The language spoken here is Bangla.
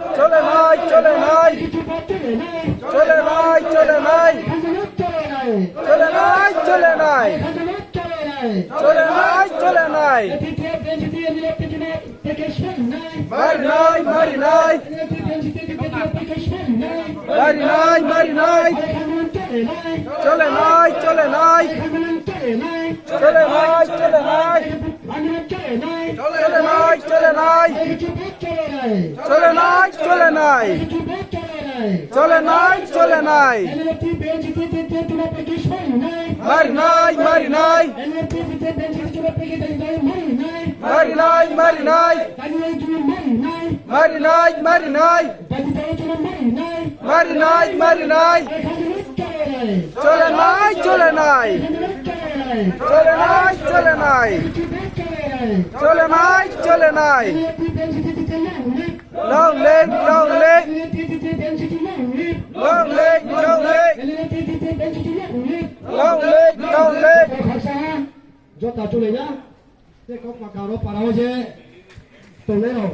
চলে নাই চলে নাই চলে নাই চলে নাই চলে নাই চলে নাই চলে নাই চলে নাই মারি নাই মারি নাই মারি নাই মারি নাই চলে নাই চলে নাই চলে নাই চলে নাই চলে নাই চলে নাই চলে নাই চলে নাই চলে নাই চলে নাই মারি নাই মারি নাই মারি নাই মারি নাই মারি নাই মারি নাই মারি নাই মারি নাই চলে নাই চলে নাই চলে নাই চলে নাই চলে নাই চলে নাই long leg long leg long leg long leg long leg long leg jota chule ya te ko pa karo para ho je to leo